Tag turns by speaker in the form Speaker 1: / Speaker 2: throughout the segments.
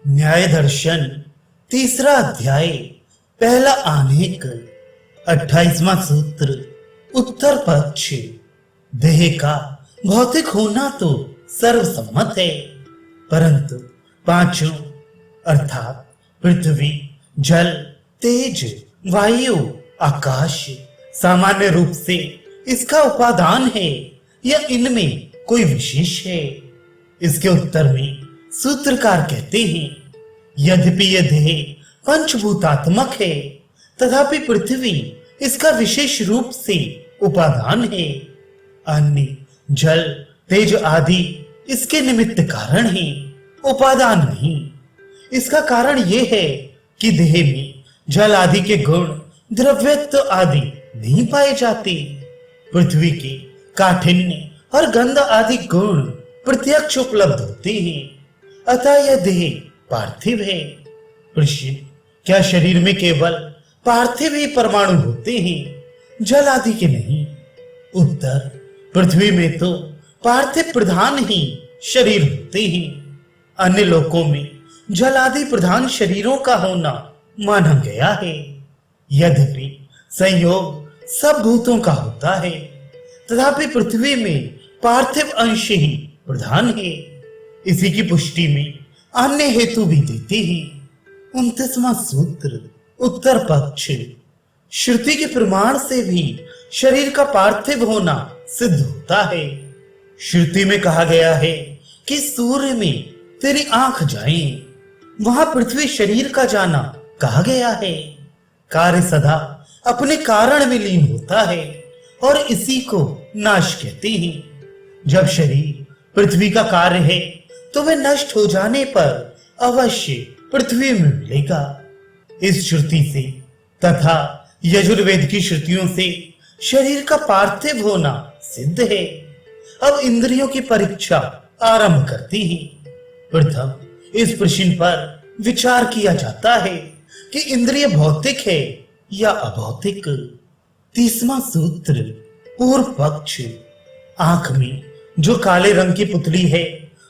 Speaker 1: न्याय दर्शन तीसरा अध्याय पहला आनेक 28वां सूत्र उत्तर पक्ष। देह का भौतिक होना तो सर्वसम्मत है, परंतु पांचों अर्थात पृथ्वी, जल, तेज, वायु, आकाश सामान्य रूप से इसका उपादान है या इनमें कोई विशेष है। इसके उत्तर में सूत्रकार कहते हैं, यद्यपि यह देह पंचभूतात्मक है, तथापि पृथ्वी इसका विशेष रूप से उपादान है। अन्य जल, तेज आदि इसके निमित्त कारण है, उपादान नहीं। इसका कारण यह है कि देह में जल आदि के गुण, द्रव्यत्व आदि नहीं पाए जाते। पृथ्वी के काठिन्य और गंध आदि गुण प्रत्यक्ष उपलब्ध होते हैं, अतः यह देह पार्थिव है। प्रश्न, क्या शरीर में केवल पार्थिव ही परमाणु होते हैं, जल आदि के नहीं? उत्तर, पृथ्वी में तो पार्थिव प्रधान ही शरीर होते हैं। अन्य लोकों में जल आदि प्रधान शरीरों का होना माना गया है। यद्यपि संयोग सब भूतों का होता है, तथापि पृथ्वी में पार्थिव अंश ही प्रधान है। इसी की पुष्टि में अन्य हेतु भी देते हैं। 29वां सूत्र उत्तर पक्ष। श्रुति के प्रमाण से भी शरीर का पार्थिव होना सिद्ध होता है। श्रुति में कहा गया है कि सूर्य में तेरी आंख जाए, वहां पृथ्वी शरीर का जाना कहा गया है। कार्य सदा अपने कारण में लीन होता है और इसी को नाश कहते हैं। जब शरीर पृथ्वी का कार्य है तो वह नष्ट हो जाने पर अवश्य पृथ्वी में मिलेगा। इस श्रुति से तथा यजुर्वेद की श्रुतियों से शरीर का पार्थिव होना सिद्ध है। अब इंद्रियों की परीक्षा आरंभ करती है। प्रथम इस प्रश्न पर विचार किया जाता है कि इंद्रिय भौतिक है या अभौतिक। 30वां सूत्र पूर्व पक्ष। आंख में जो काले रंग की पुतली है,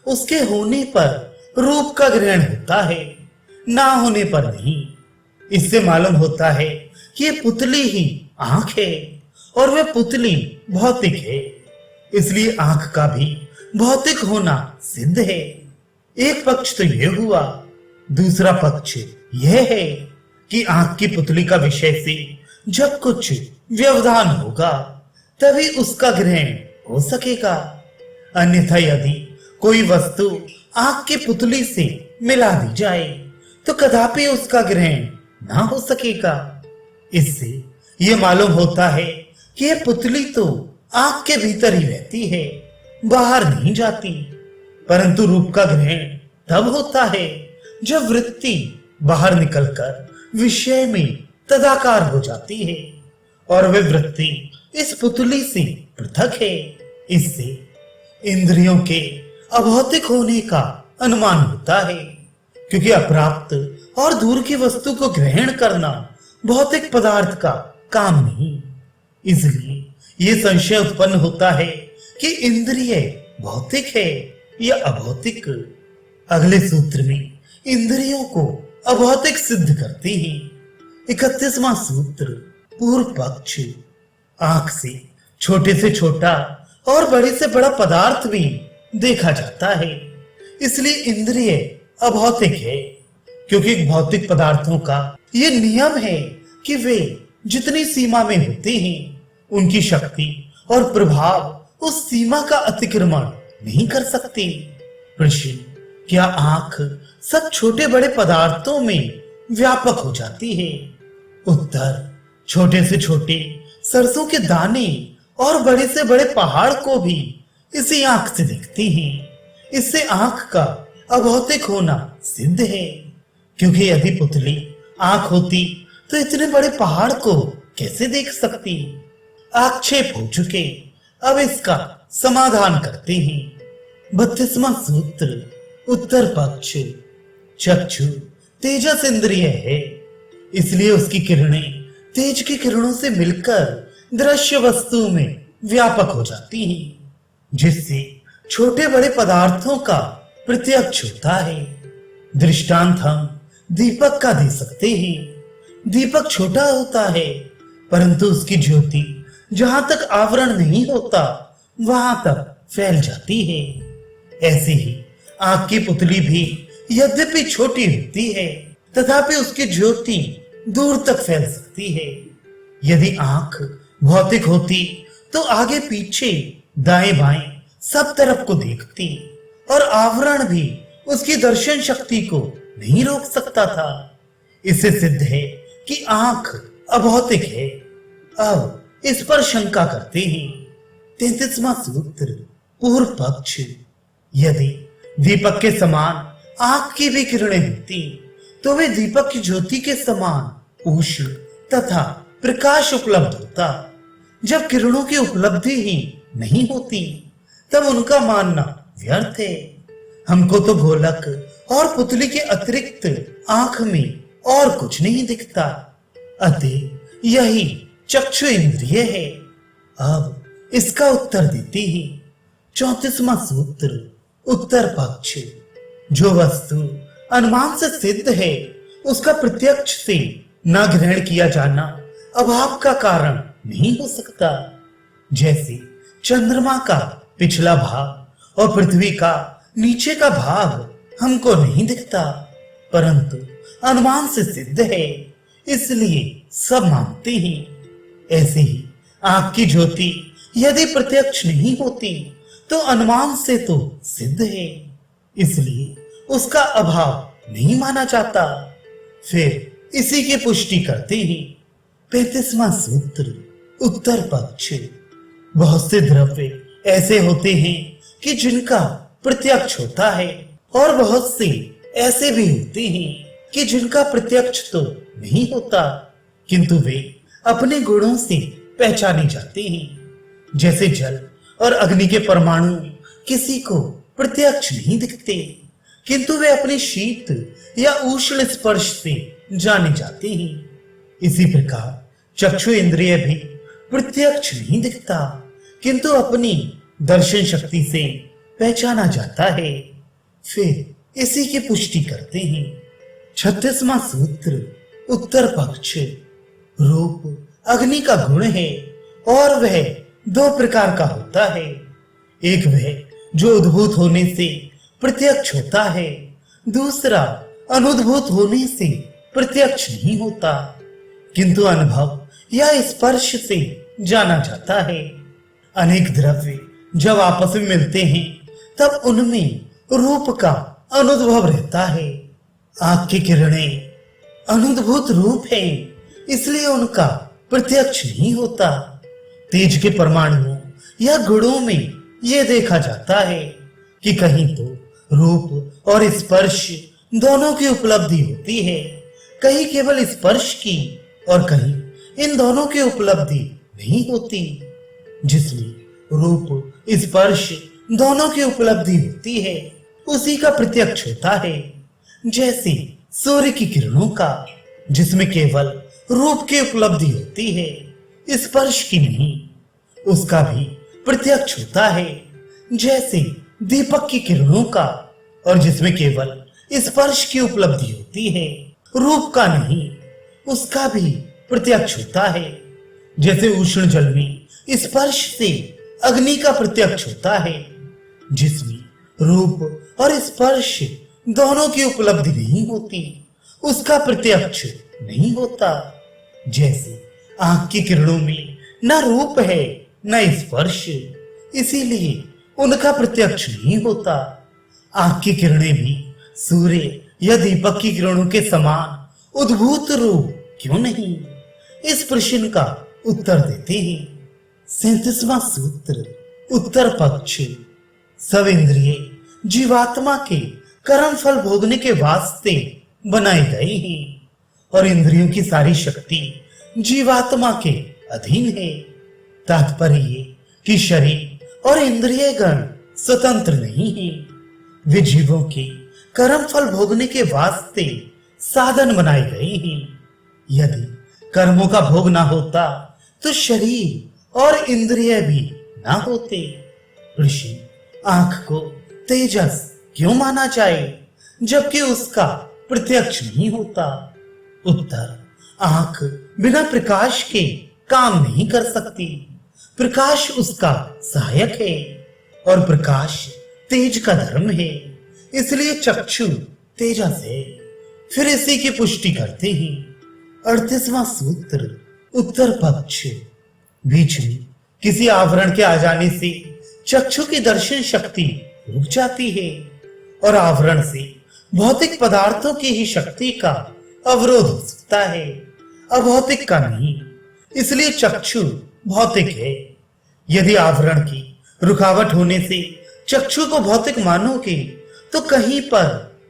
Speaker 1: उसके होने पर रूप का ग्रहण होता है, ना होने पर नहीं। इससे मालूम होता है कि यह पुतली ही आंख है और वह पुतली भौतिक है, इसलिए आंख का भी भौतिक होना सिद्ध है। एक पक्ष तो यह हुआ। दूसरा पक्ष यह है कि आंख की पुतली का विषय से जब कुछ व्यवधान होगा तभी उसका ग्रहण हो सकेगा। अन्यथा यदि कोई वस्तु आंख की पुतली से मिला दी जाए तो कदापि उसका ग्रहण ना हो सकेगा। इससे यह मालूम होता है कि यह पुतली तो आंख के भीतर ही रहती है, बाहर नहीं जाती। परंतु रूप का ग्रहण तब होता है जब वृत्ति बाहर निकलकर विषय में तदाकार हो जाती है और वह वृत्ति इस पुतली से पृथक है। इससे इंद्रियों के अभौतिक होने का अनुमान होता है, क्योंकि अप्राप्त और दूर की वस्तु को ग्रहण करना भौतिक पदार्थ का काम नहीं। इसलिए यह संशय उत्पन्न होता है कि इंद्रिय भौतिक है या अभौतिक। अगले सूत्र में इंद्रियों को अभौतिक सिद्ध करते हैं। 31वां सूत्र पूर्व पक्ष। आंख से छोटा और बड़े से बड़ा पदार्थ भी देखा जाता है, इसलिए इंद्रिय अभौतिक है, क्योंकि भौतिक पदार्थों का यह नियम है कि वे जितनी सीमा में होते हैं उनकी शक्ति और प्रभाव उस सीमा का अतिक्रमण नहीं कर सकते। प्रश्न, क्या आंख सब छोटे बड़े पदार्थों में व्यापक हो जाती है? उत्तर, छोटे से छोटे सरसों के दाने और बड़े से बड़े पहाड़ को भी इसी आंख से दिखती हैं। इससे आंख का अभौतिक होना सिद्ध है, क्योंकि यदि पुतली आंख होती तो इतने बड़े पहाड़ को कैसे देख सकती? आक्षेप हो चुके, अब इसका समाधान करते हैं। 32वां सूत्र उत्तर पक्ष। चक्षु तेजस इंद्रिय है, इसलिए उसकी किरणें तेज की किरणों से मिलकर दृश्य वस्तु में व्यापक हो जाती हैं, जिससे छोटे बड़े पदार्थों का प्रत्यक्ष होता है। दृष्टांत हम दीपक का दे सकते हैं। दीपक छोटा होता है, परंतु उसकी ज्योति जहां तक आवरण नहीं होता वहां तक फैल जाती है। ऐसे ही आंख की पुतली भी यद्यपि छोटी होती है, तथापि उसकी ज्योति दूर तक फैल सकती है। यदि आंख भौतिक होती तो आगे पीछे दाएं बाएं सब तरफ को देखती और आवरण भी उसकी दर्शन शक्ति को नहीं रोक सकता था। इससे सिद्ध है कि आंख अभौतिक है। अब इस पर शंका करते हैं। 33वां सूत्र, पूर्व पक्ष। यदि दीपक के समान आंख की भी किरणें होती तो वे दीपक की ज्योति के समान उष्ण तथा प्रकाश उपलब्ध होता। जब किरणों की उपलब्धि ही नहीं होती तब उनका मानना व्यर्थ है। हमको तो गोलक और पुतली के अतिरिक्त आंख में और कुछ नहीं दिखता, अतः यही चक्षु इंद्रिय है। अब इसका उत्तर देते हैं। 34वां सूत्र, उत्तर पक्ष। जो वस्तु अनुमान से सिद्ध है उसका प्रत्यक्ष से न ग्रहण किया जाना अभाव का कारण नहीं हो सकता। जैसे चंद्रमा का पिछला भाग और पृथ्वी का नीचे का भाग हमको नहीं दिखता, परंतु अनुमान से सिद्ध है, इसलिए सब मानते हैं। ऐसे ही आंख की ज्योति यदि प्रत्यक्ष नहीं होती तो अनुमान से तो सिद्ध है, इसलिए उसका अभाव नहीं माना जाता। फिर इसी की पुष्टि करते ही 35वां सूत्र, उत्तर पक्ष। बहुत से द्रव्य ऐसे होते हैं कि जिनका प्रत्यक्ष होता है और बहुत से ऐसे भी होते हैं कि जिनका प्रत्यक्ष तो नहीं होता, किंतु वे अपने गुणों से पहचाने जाते हैं। जैसे जल और अग्नि के परमाणु किसी को प्रत्यक्ष नहीं दिखते, किंतु वे अपने शीत या उष्ण स्पर्श से जाने जाते हैं। इसी प्रकार चक्षु इंद्रिय भी प्रत्यक्ष नहीं दिखता, किंतु अपनी दर्शन शक्ति से पहचाना जाता है। फिर इसी की पुष्टि करते हैं। 36वां सूत्र, उत्तर पक्ष। रूप अग्नि का गुण है और वह दो प्रकार का होता है। एक वह जो उद्भूत होने से प्रत्यक्ष होता है, दूसरा अनुद्भूत होने से प्रत्यक्ष नहीं होता, किंतु अनुभव या स्पर्श से जाना जाता है। अनेक द्रव्य जब आपस में मिलते हैं तब उनमें रूप का अनुद्भव रहता है। आंख की किरणें अनुद्भूत रूप है, इसलिए उनका प्रत्यक्ष नहीं होता। तेज के परमाणुओं या गुणों में यह देखा जाता है कि कहीं तो रूप और स्पर्श दोनों की उपलब्धि होती है, कहीं केवल स्पर्श की और कहीं इन दोनों की उपलब्धि नहीं होती। जिसमें रूप स्पर्श दोनों की उपलब्धि होती है उसी का प्रत्यक्ष होता है। जैसे सूर्य की किरणों का, जिसमें केवल रूप की उपलब्धि होती है, स्पर्श की नहीं, उसका भी प्रत्यक्ष होता है। जैसे दीपक की किरणों का, और जिसमें केवल स्पर्श की उपलब्धि होती है, रूप का नहीं, उसका भी प्रत्यक्ष होता है। जैसे उष्ण जल में स्पर्श से अग्नि का प्रत्यक्ष होता है, जिसमें रूप और स्पर्श दोनों की उपलब्धि नहीं होती, उसका प्रत्यक्ष नहीं होता। जैसे आंख की किरणों में न रूप है न स्पर्श, इसीलिए उनका प्रत्यक्ष नहीं होता। आंख की किरणें भी सूर्य या दीपक की किरणों के समान उद्भूत रूप क्यों नहीं? इस प्रश्न का उत्तर देते हैं। 37वां सूत्र, उत्तर पक्ष। सब इंद्रिय जीवात्मा के कर्म फल भोगने के वास्ते बनाए गए हैं और इंद्रियों की सारी शक्ति जीवात्मा के अधीन है। तात्पर्य ये कि शरीर और इंद्रिय गण स्वतंत्र नहीं है, वे जीवों के कर्म फल भोगने के वास्ते साधन बनाए गए हैं। यदि कर्मों का भोग ना होता तो शरीर और इंद्रिय भी ना होते। ऋषि, आंख को तेजस क्यों माना जाए जबकि उसका प्रत्यक्ष नहीं होता। उत्तर, आंख बिना प्रकाश के काम नहीं कर सकती। प्रकाश उसका सहायक है और प्रकाश तेज का धर्म है, इसलिए चक्षु तेजस है। फिर इसी की पुष्टि करते ही 38वां सूत्र उत्तर पक्ष। बीच में किसी आवरण के आ जाने से चक्षु की दर्शन शक्ति रुक जाती है और आवरण से भौतिक पदार्थों की ही शक्ति का अवरोध हो सकता है, अभौतिक का नहीं। इसलिए चक्षु भौतिक है। यदि आवरण की रुकावट होने से चक्षु को भौतिक मानोगे तो कहीं पर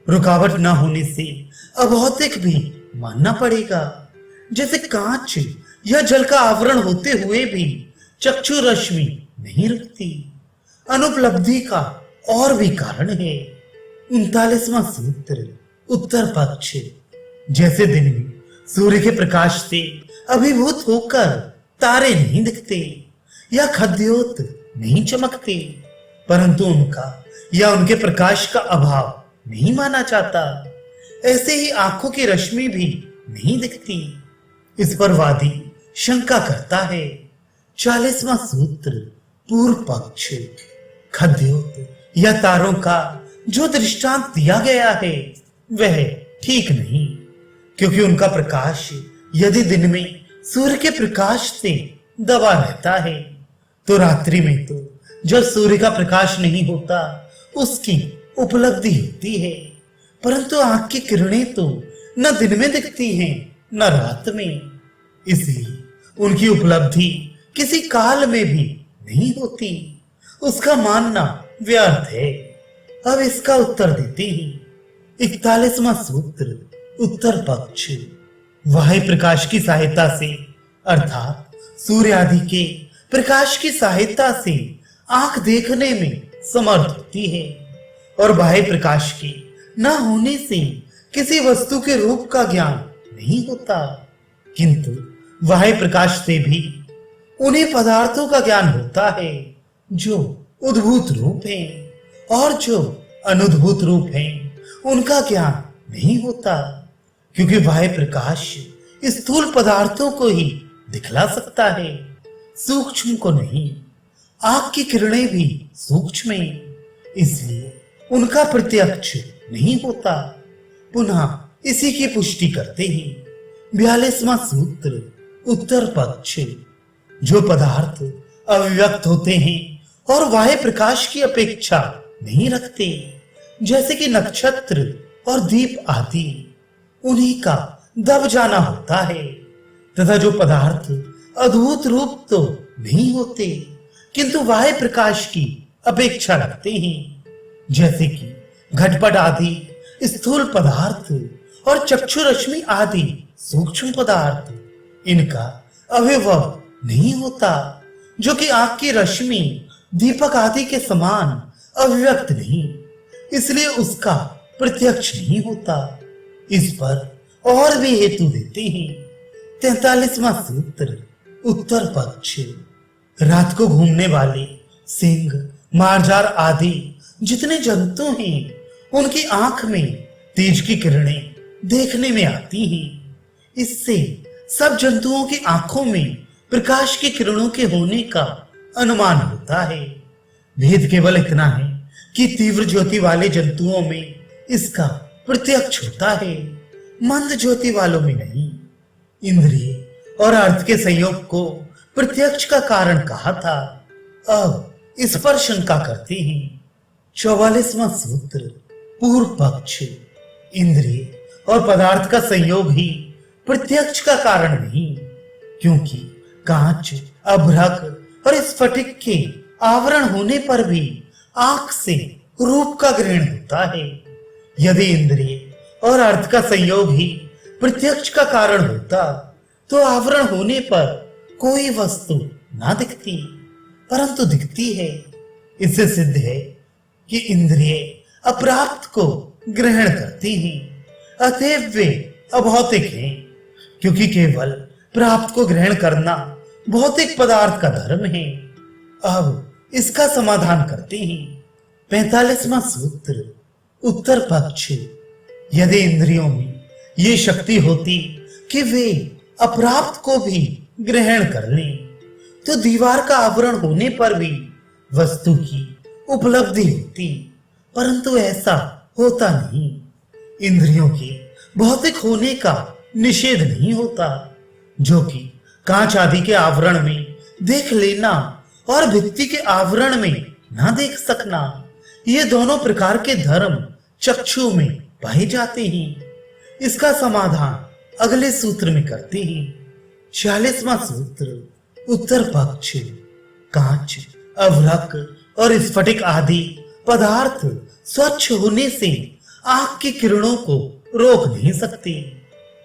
Speaker 1: रुकावट न होने से अभौतिक भी मानना पड़ेगा। जैसे कांच या जल का आवरण होते हुए भी चक्षु रश्मि नहीं रुकती। अनुपलब्धि का और भी कारण है। 39वां सूत्र उत्तर पक्ष। जैसे दिन में सूर्य के प्रकाश से अभिभूत होकर तारे नहीं दिखते या खद्योत नहीं चमकते, परंतु उनका या उनके प्रकाश का अभाव नहीं माना जाता, ऐसे ही आंखों की रश्मि भी नहीं दिखती। इस पर वादी शंका करता है। 40वां सूत्र पूर्व पक्ष। खद्योत या तारों का जो दृष्टांत दिया गया है वह ठीक नहीं, क्योंकि उनका प्रकाश यदि दिन में सूर्य के प्रकाश से दबा रहता है तो रात्रि में तो जब सूर्य का प्रकाश नहीं होता उसकी उपलब्धि होती है, परंतु आंख की किरणें तो न दिन में दिखती हैं न रात में, इसलिए उनकी उपलब्धि किसी काल में भी नहीं होती। उसका मानना व्यर्थ है। अब इसका उत्तर देते ही 41वां सूत्र उत्तर पक्ष। वह प्रकाश की सहायता से अर्थात सूर्य आदि के प्रकाश की सहायता से आंख देखने में समर्थ होती है और बाह्य प्रकाश के न होने से किसी वस्तु के रूप का ज्ञान नहीं होता, किंतु बाह्य प्रकाश से भी उन्हीं पदार्थों का ज्ञान होता है जो उद्भूत रूप हैं और जो अनुद्भूत रूप हैं उनका ज्ञान नहीं होता, क्योंकि बाह्य प्रकाश स्थूल पदार्थों को ही दिखला सकता है, सूक्ष्म को नहीं। आंख की किरणें भी सूक्ष्म हैं, इसलिए उनका प्रत्यक्ष नहीं होता। पुनः इसी की पुष्टि करते ही 42वां सूत्र उत्तर पक्ष। जो पदार्थ अव्यक्त होते हैं और बाह्य प्रकाश की अपेक्षा नहीं रखते, जैसे कि नक्षत्र और दीप आदि, उन्हीं का दब जाना होता है। तथा जो पदार्थ अद्भुत रूप तो नहीं होते किंतु बाह्य प्रकाश की अपेक्षा रखते हैं, जैसे कि घटपट आदि स्थूल पदार्थ और चक्षु रश्मि आदि सूक्ष्म पदार्थ, इनका अभिभव नहीं होता, जो कि आंख की रश्मि दीपक आदि के समान अव्यक्त नहीं, इसलिए उसका प्रत्यक्ष नहीं होता। इस पर और भी हेतु देते हैं। 43वां सूत्र उत्तर पक्ष। रात को घूमने वाले सिंह, मारजार आदि जितने जंतु हैं उनकी आंख में तेज की किरणें देखने में आती हैं। इससे सब जंतुओं की आंखों में प्रकाश की किरणों के होने का अनुमान होता है। भेद केवल इतना है कि तीव्र ज्योति वाले जंतुओं में इसका प्रत्यक्ष होता है, मंद ज्योति वालों में नहीं। इंद्रिय और अर्थ के संयोग को प्रत्यक्ष का कारण कहा था। अब इस पर शंका करते हैं। 44वां सूत्र पूर्व पक्ष। इंद्रिय और पदार्थ का संयोग ही प्रत्यक्ष का कारण नहीं, क्योंकि कांच, अभ्रक और स्फटिक के आवरण होने पर भी आंख से रूप का ग्रहण होता है। यदि इंद्रिय और अर्थ का संयोग ही प्रत्यक्ष का कारण होता तो आवरण होने पर कोई वस्तु ना दिखती, परंतु दिखती है। इससे सिद्ध है कि इंद्रिय अप्राप्त को ग्रहण करती हैं, अतएव वे अभौतिक हैं, क्योंकि केवल प्राप्त को ग्रहण करना भौतिक पदार्थ का धर्म है। अब इसका समाधान करते हैं। 45वां सूत्र उत्तर पक्ष। यदि इंद्रियों में ये शक्ति होती कि वे अप्राप्त को भी ग्रहण कर लें, तो दीवार का आवरण होने पर भी वस्तु की उपलब्धि होती, परंतु ऐसा होता नहीं। इंद्रियों के भौतिक होने का निषेध नहीं होता, जो कि कांच आदि के आवरण में देख लेना और भित्ति के आवरण में ना देख सकना, ये दोनों प्रकार के धर्म चक्षु में पाए जाते हैं। इसका समाधान अगले सूत्र में करते हैं। 46वां सूत्र, उत्तर पक्ष। कांच, अवरक और स्फटिक आदि पदार्थ स्वच्छ होने से आंख की किरणों को रोक नहीं सकते,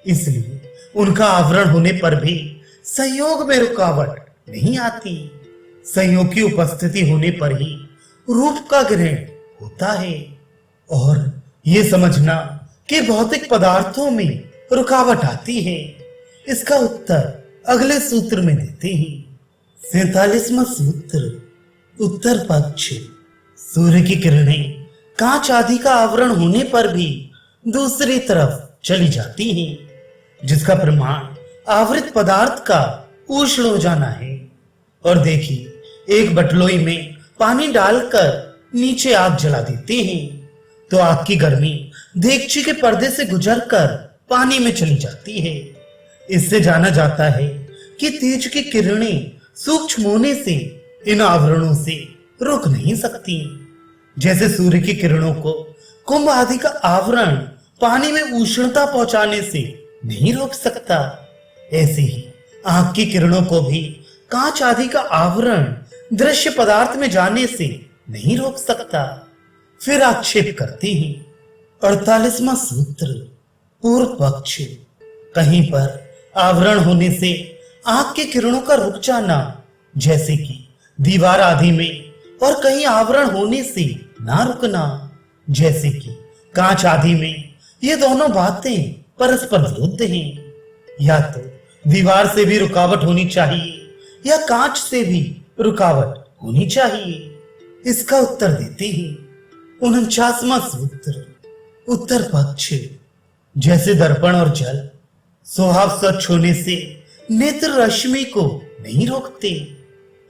Speaker 1: इसलिए उनका आवरण होने पर भी संयोग में रुकावट नहीं आती। संयोग की उपस्थिति होने पर ही रूप का ग्रहण होता है। और ये समझना कि भौतिक पदार्थों में रुकावट आती है, इसका उत्तर अगले सूत्र में देते हैं। 47वां सूत्र, उत्तर पक्ष। सूर्य की किरणें कांच आदि का आवरण होने पर भी दूसरी तरफ चली जाती हैं, जिसका प्रमाण आवृत पदार्थ का उष्ण हो जाना है। और देखिए, एक बटलोई में पानी डालकर नीचे आग जला देते हैं, तो आग की गर्मी देगची के पर्दे से गुजरकर पानी में चली जाती है। इससे जाना जाता है कि तेज की किरणें सूक्ष्म होने से इन आवरणों से रुक नहीं सकती। जैसे सूर्य की किरणों को कुंभ आदि का आवरण पानी में उष्णता पहुंचाने से नहीं रोक सकता, ऐसे ही आंख की किरणों को भी कांच आदि का आवरण दृश्य पदार्थ में जाने से नहीं रोक सकता। फिर आक्षेप करते हैं। 48वां सूत्र, पूर्व पक्ष। कहीं पर आवरण होने से आंख की किरणों का रुक जाना, जैसे कि दीवार आदि में, और कहीं आवरण होने से ना रुकना, जैसे कि कांच आदि में, ये दोनों बातें परस्पर विरुद्ध हैं। या तो दीवार से भी रुकावट होनी चाहिए या कांच से भी रुकावट होनी चाहिए। इसका उत्तर देते हैं। 49वां सूत्र, उत्तर पक्ष। जैसे दर्पण और जल स्वभाव स्वच्छ होने से नेत्र रश्मि को नहीं रोकते,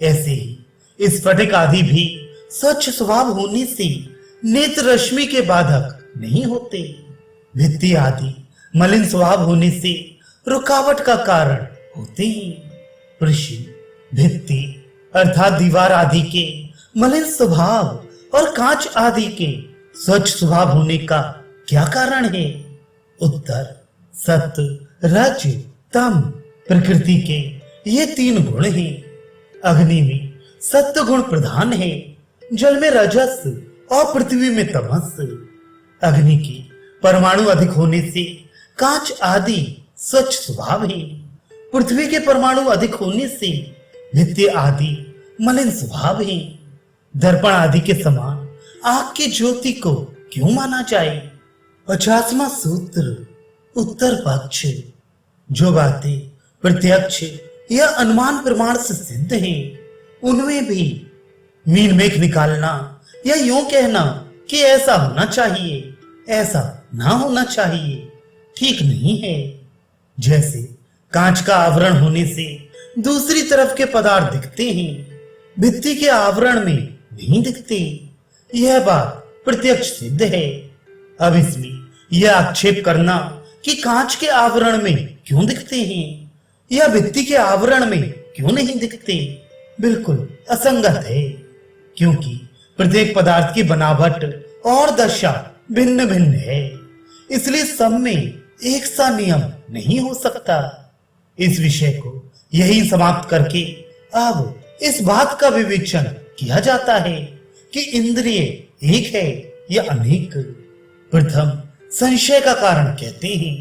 Speaker 1: ऐसे ही स्फटिक आदि भी स्वच्छ स्वभाव होने से नेत्र रश्मि के बाधक नहीं होते। भित्ति आदि मलिन स्वभाव होने से रुकावट का कारण होते हैं। प्रश्न, भित्ति अर्थात दीवार आदि के मलिन स्वभाव और कांच आदि के स्वच्छ स्वभाव होने का क्या कारण है? उत्तर, सत्व, रज, तम प्रकृति के ये 3 गुण हैं। अग्नि में सत्व गुण प्रधान है, जल में रजस और पृथ्वी में तमस। अग्नि के परमाणु अधिक होने से कांच आदि स्वच्छ स्वभाव है। पृथ्वी के परमाणु अधिक होने से भित्ति आदि मलिन स्वभाव है। दर्पण आदि के समान आंख की ज्योति को क्यों माना जाए? 50वां सूत्र, उत्तर पक्ष। जो बातें प्रत्यक्ष या अनुमान प्रमाण से सिद्ध हैं, उनमें भी मीन मेख निकालना या यूं कहना कि ऐसा होना चाहिए, ऐसा ना होना चाहिए, ठीक नहीं है। जैसे कांच का आवरण होने से दूसरी तरफ के पदार्थ दिखते हैं, भित्ति के आवरण में नहीं दिखते, यह बात प्रत्यक्ष सिद्ध है। अब इसमें यह आक्षेप करना कि कांच के आवरण में क्यों दिखते हैं या भित्ति के आवरण में क्यों नहीं दिखते, बिल्कुल असंगत है, क्योंकि प्रत्येक पदार्थ की बनावट और दशा भिन्न भिन्न है, इसलिए सब में एक सा नियम नहीं हो सकता। इस विषय को यही समाप्त करके अब इस बात का विवेचन किया जाता है कि इंद्रिय एक है या अनेक। प्रथम संशय का कारण कहते हैं